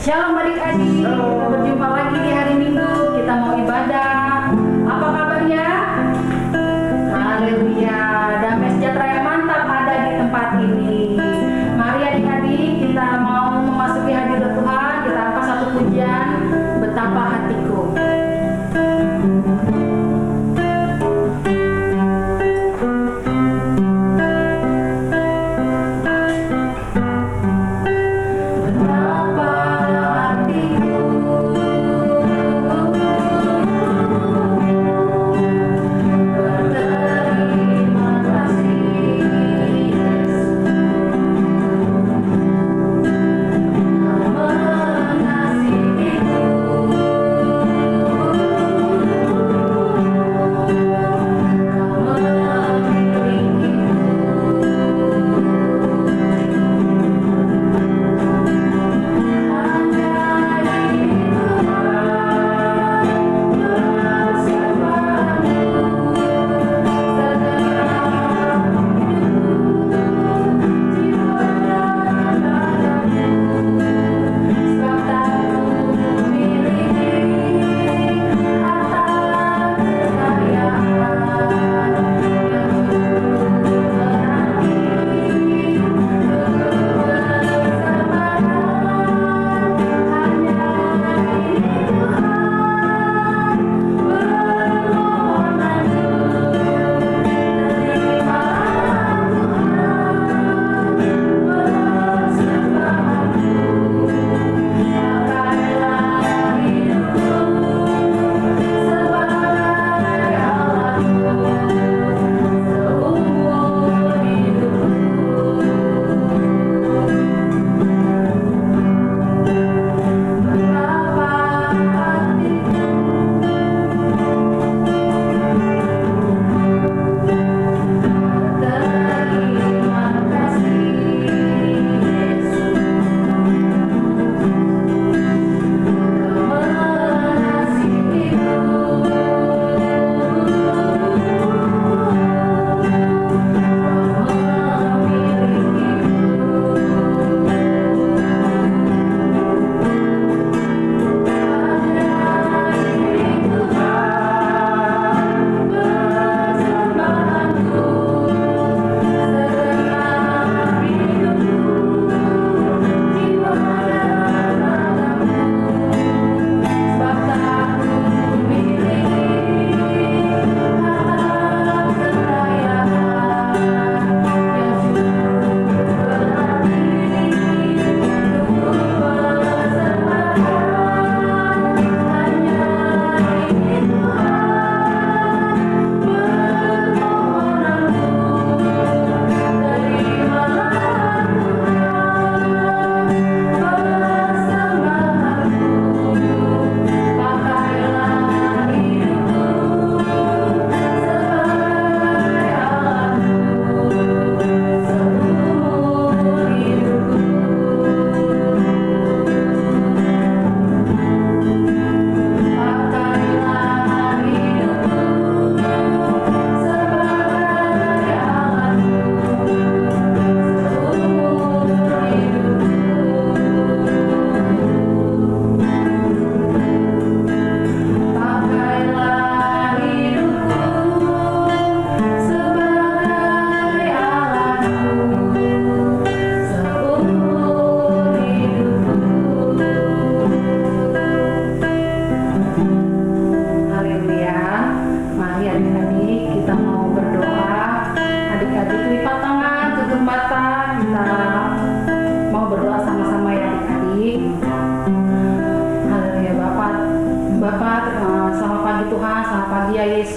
Shalom adik-adik, kita berjumpa lagi di hari Minggu. Kita mau ibadah. Apa kabarnya? Haleluya, damai sejahtera yang mantap ada di tempat ini. Mari adik-adik, kita mau memasuki hadirat Tuhan. Kita angkat satu pujian, Betapa Hatiku.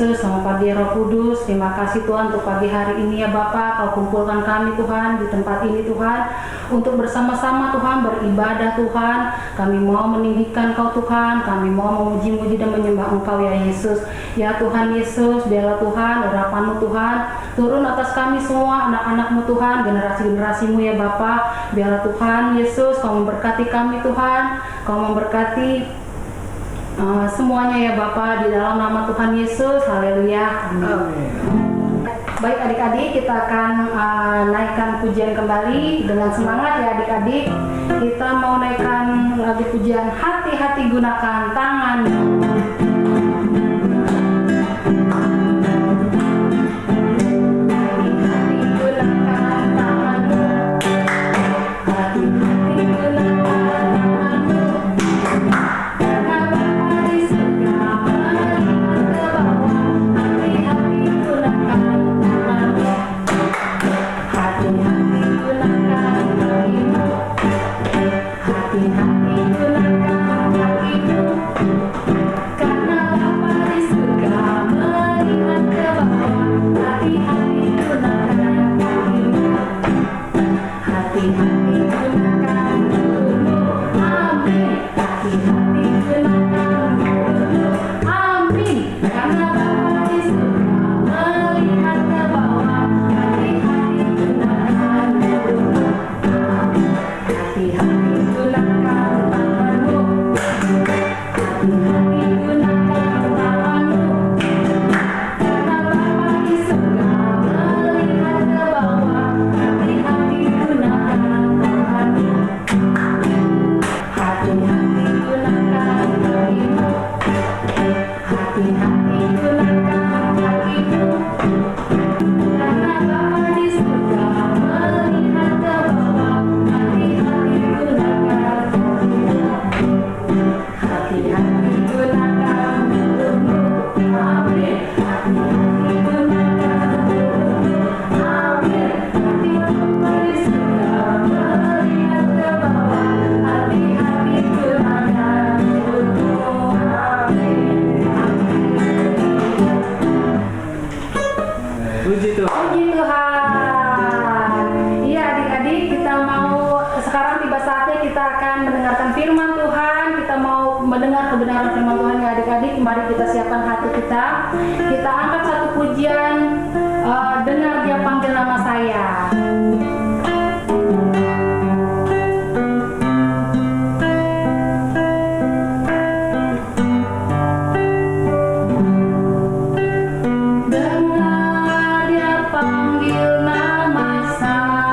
Selamat pagi Roh Kudus. Terima kasih Tuhan untuk pagi hari ini ya Bapa. Kau kumpulkan kami Tuhan di tempat ini Tuhan, untuk bersama-sama Tuhan beribadah Tuhan. Kami mau meninggikan Kau Tuhan. Kami mau memuji-muji dan menyembah Engkau ya Yesus. Ya Tuhan Yesus, biarlah Tuhan urapan-Mu Tuhan turun atas kami semua, anak-anak-Mu Tuhan, generasi-generasi-Mu ya Bapa. Biarlah Tuhan Yesus Kau memberkati kami Tuhan. Kau memberkati semuanya ya Bapa, di dalam nama Tuhan Yesus. Haleluya. Amin. Baik adik-adik, kita akan naikkan pujian kembali dengan semangat ya adik-adik. Kita mau naikkan lagu pujian Hati-hati Gunakan Tanganmu. Puji Tuhan. Iya adik-adik, kita mau sekarang tiba saatnya kita akan mendengarkan firman Tuhan. Kita mau mendengar kebenaran firman Tuhan ya adik-adik. Mari kita siapkan hati kita. Kita angkat satu pujian, dengar Dia panggil nama saya. Dengar Dia panggil nama saya.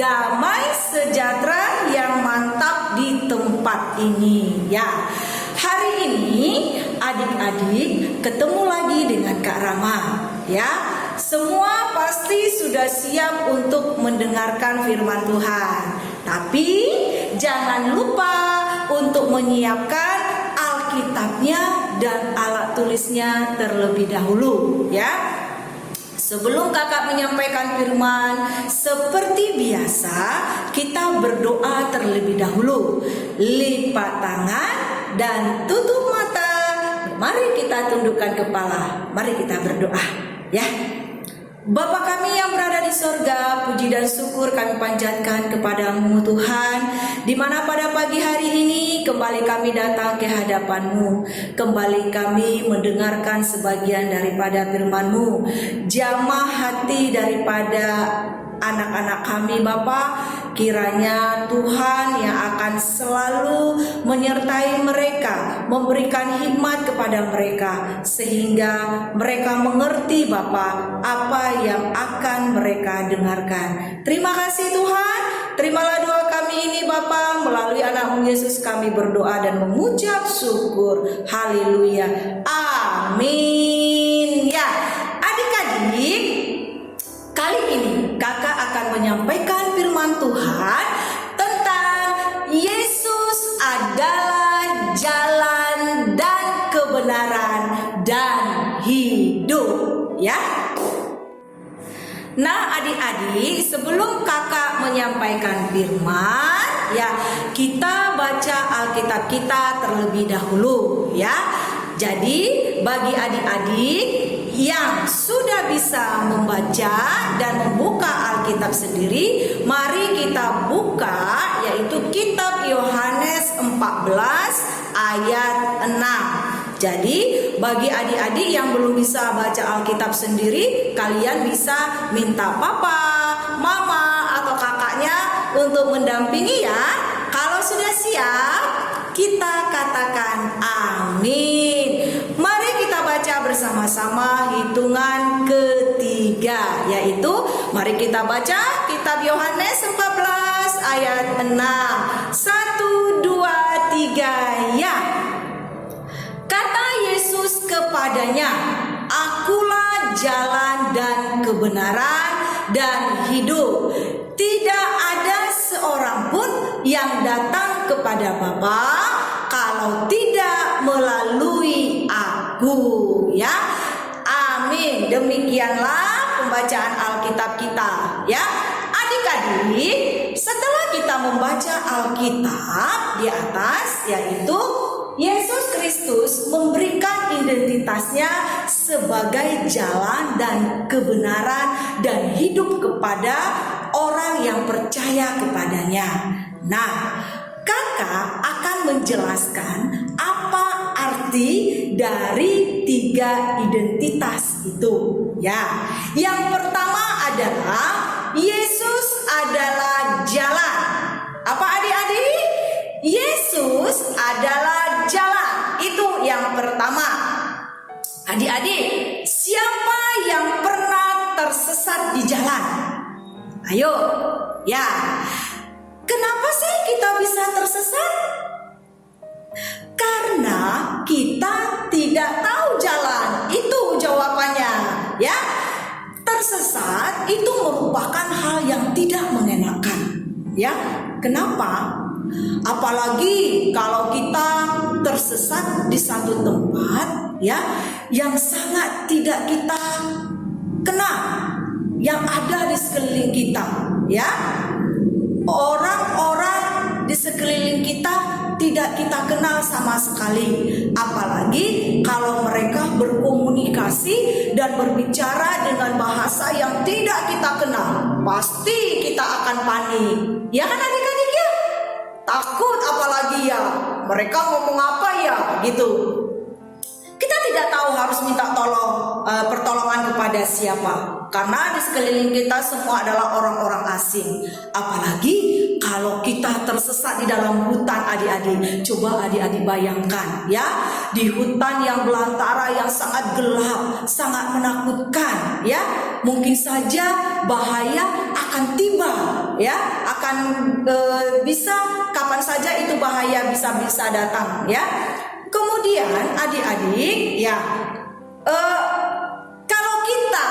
damai sejahtera yang mantap di tempat ini ya. Hari ini adik-adik ketemu lagi dengan Kak Rama ya. Semua pasti sudah siap untuk mendengarkan firman Tuhan. Tapi jangan lupa untuk menyiapkan Alkitabnya dan alat tulisnya terlebih dahulu ya. Sebelum kakak menyampaikan firman, seperti biasa kita berdoa terlebih dahulu. Lipat tangan dan tutup mata. Mari kita tundukkan kepala. Mari kita berdoa ya. Bapa kami yang berada di sorga, puji dan syukur kami panjatkan kepadamu Tuhan, di mana pada pagi hari ini kembali kami datang ke hadapan-Mu. Kembali kami mendengarkan sebagian daripada firman-Mu. Jamah hati daripada anak-anak kami Bapa, kiranya Tuhan yang akan selalu menyertai mereka, memberikan hikmat kepada mereka, sehingga mereka mengerti Bapa apa yang akan mereka dengarkan. Terima kasih Tuhan, terimalah doa kami ini Bapa, melalui anak-Mu Yesus kami berdoa dan mengucap syukur. Haleluya, amin ya. Adik-adik, kali ini kakak akan menyampaikan firman Tuhan tentang Yesus adalah jalan dan kebenaran dan hidup ya. Nah adik-adik, sebelum kakak menyampaikan firman ya, kita baca Alkitab kita terlebih dahulu ya. Jadi bagi adik-adik yang sudah bisa membaca dan membuka Alkitab sendiri, mari kita buka yaitu kitab Yohanes 14 ayat 6. Jadi bagi adik-adik yang belum bisa baca Alkitab sendiri, kalian bisa minta papa, mama atau kakaknya untuk mendampingi ya. Kalau sudah siap, kita katakan amin. Mari kita baca bersama-sama hitungan ketiga, yaitu mari kita baca kitab Yohanes 14 ayat 6. 1, 2, 3 ya. Kata Yesus kepadanya, "Akulah jalan dan kebenaran dan hidup. Tidak ada seorang pun yang datang kepada Bapa kalau tidak melalui Aku." Ya. Amin. Demikianlah pembacaan Alkitab kita ya. Adik-adik, setelah kita membaca Alkitab di atas, yaitu Yesus Kristus memberikan identitasnya sebagai jalan dan kebenaran dan hidup kepada orang yang percaya kepadanya. Nah, kakak akan menjelaskan apa arti dari 3 identitas itu ya. Yang pertama adalah Yesus adalah jalan. Apa adik-adik? Yesus adalah jalan. Itu yang pertama. Adik-adik, siapa yang pernah tersesat di jalan? Ayo, ya. Kenapa sih kita bisa tersesat? Karena kita tidak tahu jalan. Itu jawabannya, ya. Tersesat itu merupakan hal yang tidak mengenakan, ya. Kenapa? Apalagi kalau kita tersesat di satu tempat ya, yang sangat tidak kita kenal, yang ada di sekeliling kita ya. Orang-orang di sekeliling kita tidak kita kenal sama sekali. Apalagi kalau mereka berkomunikasi dan berbicara dengan bahasa yang tidak kita kenal, pasti kita akan panik. Ya kan adik-adik ya? Takut apalagi ya, mereka ngomong apa ya gitu. Kita tidak tahu harus minta pertolongan kepada siapa, karena di sekeliling kita semua adalah orang-orang asing. Apalagi kalau kita tersesat di dalam hutan adik-adik. Coba adik-adik bayangkan ya, di hutan yang belantara yang sangat gelap, sangat menakutkan ya. Mungkin saja bahaya akan tiba ya, akan bisa kapan saja itu bahaya bisa datang ya. Kemudian adik-adik ya, kalau kita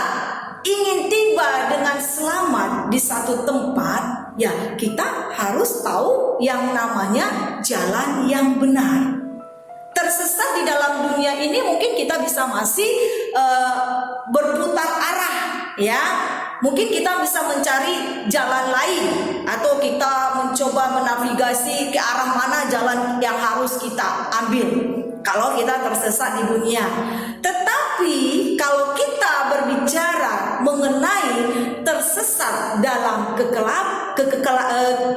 ingin tiba dengan selamat di satu tempat, ya kita harus tahu yang namanya jalan yang benar. Tersesat di dalam dunia ini mungkin kita bisa masih berputar arah ya. Mungkin kita bisa mencari jalan lain, atau kita mencoba menavigasi ke arah mana jalan yang harus kita ambil kalau kita tersesat di dunia. Tetapi kalau kita berbicara mengenai tersesat dalam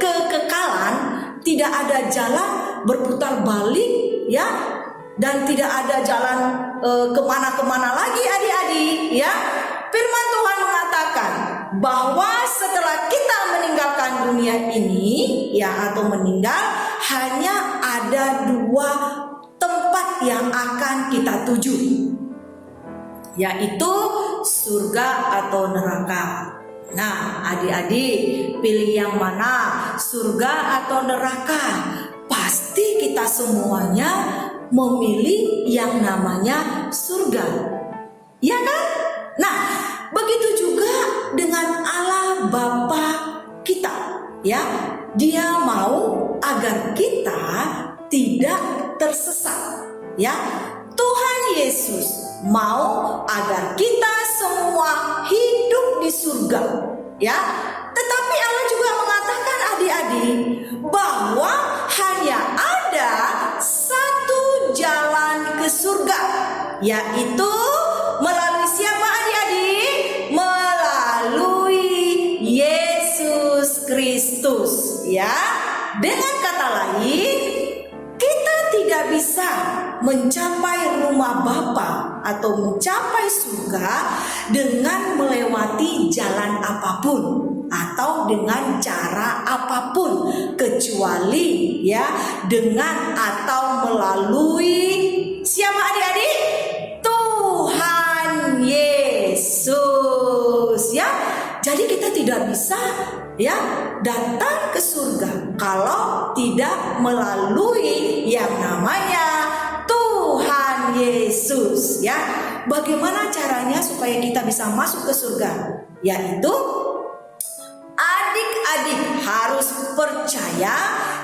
kekekalan, tidak ada jalan berputar balik ya, dan tidak ada jalan kemana-kemana lagi adik-adik ya. Firman Tuhan mengatakan bahwa setelah kita meninggalkan dunia ini ya, atau meninggal, hanya ada 2 tempat yang akan kita tuju, yaitu surga atau neraka. Nah, adik-adik pilih yang mana, surga atau neraka? Pasti kita semuanya memilih yang namanya surga, ya kan? Nah, begitu juga dengan Allah Bapa kita, ya. Dia mau agar kita tidak tersesat, ya. Tuhan Yesus mau agar kita semua hidup di surga, ya. Tetapi Allah juga mengatakan adik-adik bahwa hanya ada satu jalan ke surga, yaitu melalui siapa adik-adik? Melalui Yesus Kristus, ya. Dengan kata lain, kita tidak bisa mencapai rumah Bapa atau mencapai surga dengan melewati jalan apapun atau dengan cara apapun, kecuali ya dengan atau melalui siapa adik-adik? Tuhan Yesus, ya. Jadi kita tidak bisa ya datang ke surga kalau tidak melalui yang namanya Tuhan Yesus, ya. Bagaimana caranya supaya kita bisa masuk ke surga? Yaitu adik-adik harus percaya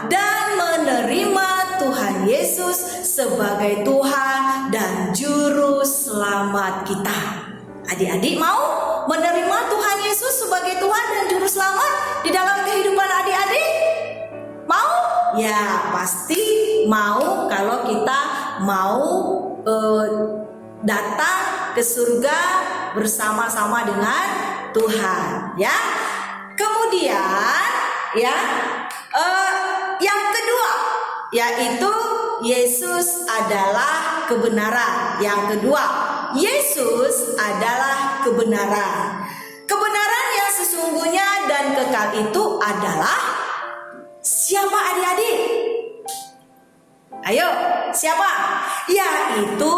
dan menerima Tuhan Yesus sebagai Tuhan dan Juru Selamat kita. Adik-adik mau menerima Tuhan Yesus sebagai Tuhan dan Juru Selamat di dalam kehidupan adik-adik? Mau? Ya, pasti mau kalau kita mau datang ke surga bersama-sama dengan Tuhan, ya. Kemudian ya, yang kedua yaitu Yesus adalah kebenaran. Yang kedua, Yesus adalah kebenaran. Kebenaran yang sesungguhnya dan kekal itu adalah siapa adik-adik? Ayo, siapa? Yaitu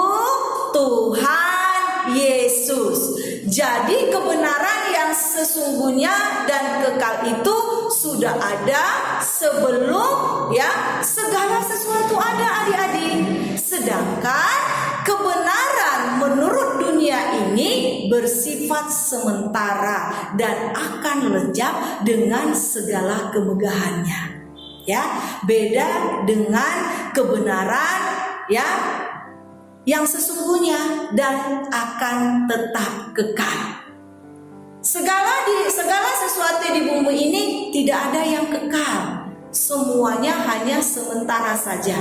Tuhan Yesus. Jadi kebenaran yang sesungguhnya dan kekal itu sudah ada sebelum ya segala sesuatu ada adik-adik. Sedangkan kebenaran menurut dunia ini bersifat sementara dan akan lenyap dengan segala kemegahannya. Ya, beda dengan kebenaran ya yang sesungguhnya dan akan tetap kekal. Segala sesuatu di bumi ini tidak ada yang kekal. Semuanya hanya sementara saja.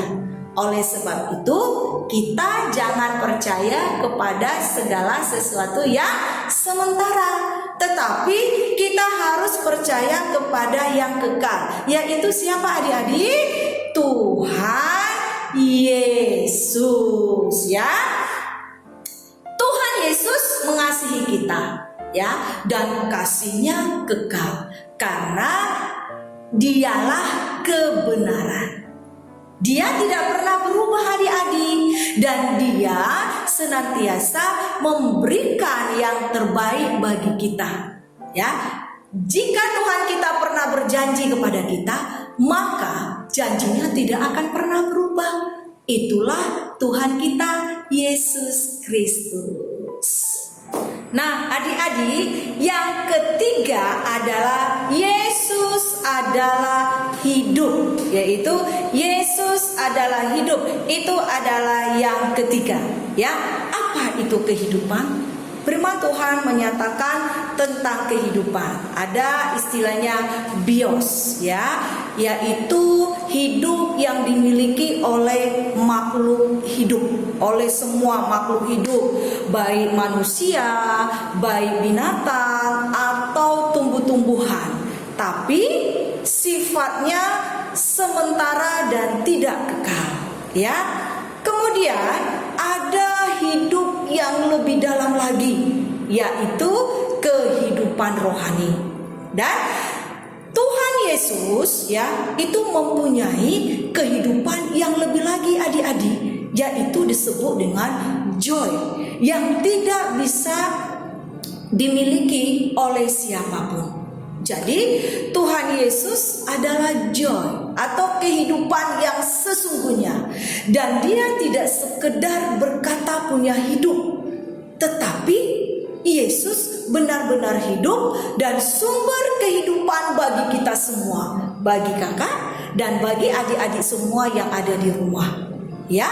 Oleh sebab itu, kita jangan percaya kepada segala sesuatu yang sementara, tetapi kita harus percaya kepada yang kekal. Yaitu siapa adik-adik? Tuhan Yesus, ya. Tuhan Yesus mengasihi kita, ya, dan kasih-Nya kekal karena Dialah kebenaran. Dia tidak pernah berubah adik-adik, dan Dia senantiasa memberikan yang terbaik bagi kita, ya. Jika Tuhan kita pernah berjalan berjanji kepada kita, maka janjinya tidak akan pernah berubah. Itulah Tuhan kita Yesus Kristus. Nah, adik-adik, yang ketiga adalah Yesus adalah hidup, yaitu Yesus adalah hidup. Itu adalah yang ketiga, ya. Apa itu kehidupan? Firman Tuhan menyatakan tentang kehidupan. Ada istilahnya bios, ya, yaitu hidup yang dimiliki oleh makhluk hidup, oleh semua makhluk hidup, baik manusia, baik binatang atau tumbuh-tumbuhan. Tapi sifatnya sementara dan tidak kekal, ya. Kemudian ada hidup yang lebih dalam lagi, yaitu kehidupan rohani. Dan Tuhan Yesus, ya, itu mempunyai kehidupan yang lebih lagi, adik-adik, yaitu disebut dengan joy, yang tidak bisa dimiliki oleh siapapun. Jadi Tuhan Yesus adalah joy atau kehidupan yang sesungguhnya. Dan dia tidak sekedar berkata punya hidup, tetapi Yesus benar-benar hidup dan sumber kehidupan bagi kita semua, bagi kakak dan bagi adik-adik semua yang ada di rumah, ya.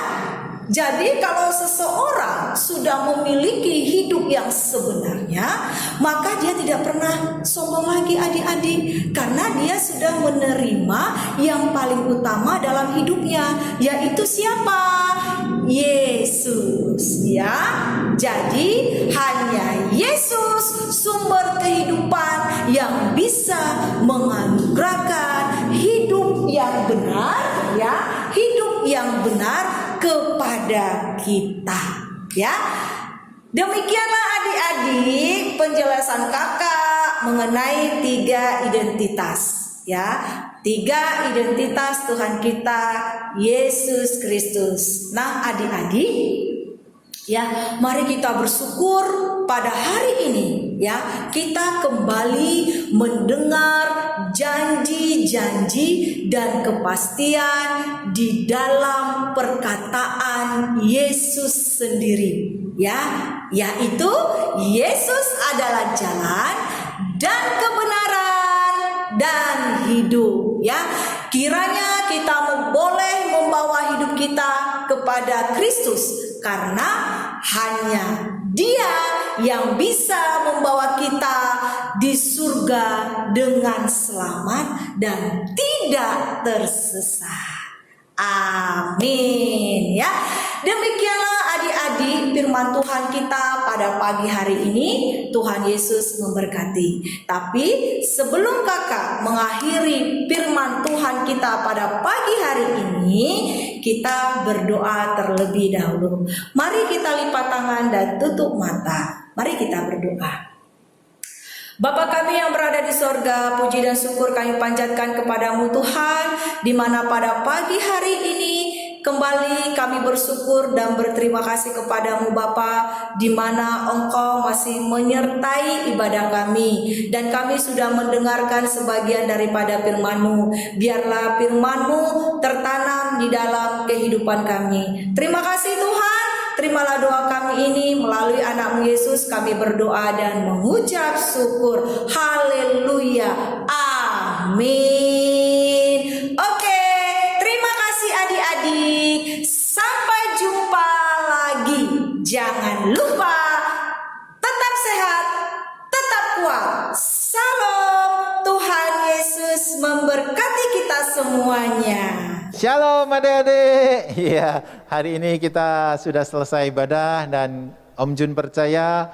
Jadi kalau seseorang sudah memiliki hidup yang sebenarnya, maka dia tidak pernah sombong lagi, adik-adik, karena dia sudah menerima yang paling utama dalam hidupnya, yaitu siapa? Yesus, ya. Jadi hanya Yesus sumber kehidupan yang bisa menganugerahkan hidup yang benar, ya, hidup yang benar kepada kita, ya. Demikianlah adik-adik penjelasan kakak mengenai 3 identitas, ya. 3 identitas Tuhan kita Yesus Kristus. Nah, adik-adik, ya, mari kita bersyukur pada hari ini, ya, kita kembali mendengar janji-janji dan kepastian di dalam perkataan Yesus sendiri, ya, yaitu Yesus adalah jalan dan kebenaran dan hidup, ya. Kiranya kita boleh membawa hidup kita kepada Kristus, karena hanya Dia yang bisa membawa kita di surga dengan selamat dan tidak tersesat. Amin, ya. Demikianlah adik-adik firman Tuhan kita pada pagi hari ini. Tuhan Yesus memberkati. Tapi sebelum kakak mengakhiri firman Tuhan kita pada pagi hari ini, kita berdoa terlebih dahulu. Mari kita lipat tangan dan tutup mata. Mari kita berdoa. Bapa kami yang berada di sorga, puji dan syukur kami panjatkan kepadamu Tuhan, di mana pada pagi hari ini kembali kami bersyukur dan berterima kasih kepadamu Bapa, di mana Engkau masih menyertai ibadah kami, dan kami sudah mendengarkan sebagian daripada firman-Mu. Biarlah firman-Mu tertanam di dalam kehidupan kami. Terima kasih Tuhan. Terimalah doa kami ini melalui anak-Mu Yesus, kami berdoa dan mengucap syukur. Haleluya. Amin. Oke, terima kasih adik-adik. Sampai jumpa lagi. Jangan lupa tetap sehat, tetap kuat. Salam. Tuhan Yesus memberkati kita semuanya. Shalom adik-adik. Ya, hari ini kita sudah selesai ibadah dan Om Jun percaya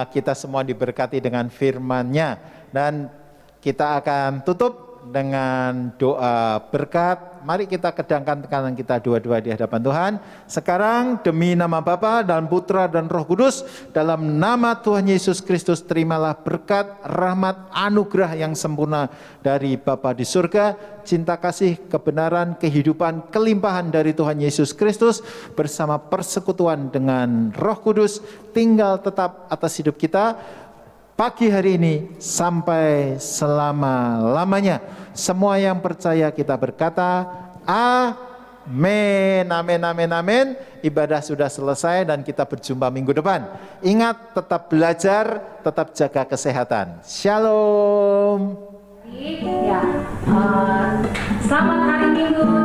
kita semua diberkati dengan firman-Nya, dan kita akan tutup dengan doa berkat. Mari kita kedangkan tangan kita dua-dua di hadapan Tuhan. Sekarang demi nama Bapa dan Putra dan Roh Kudus, dalam nama Tuhan Yesus Kristus, terimalah berkat, rahmat, anugerah yang sempurna dari Bapa di surga, cinta kasih, kebenaran, kehidupan, kelimpahan dari Tuhan Yesus Kristus bersama persekutuan dengan Roh Kudus tinggal tetap atas hidup kita pagi hari ini sampai selama-lamanya. Semua yang percaya kita berkata, amin, amin, amin, amin. Ibadah sudah selesai dan kita berjumpa minggu depan. Ingat, tetap belajar, tetap jaga kesehatan. Shalom. Ya, selamat hari Minggu.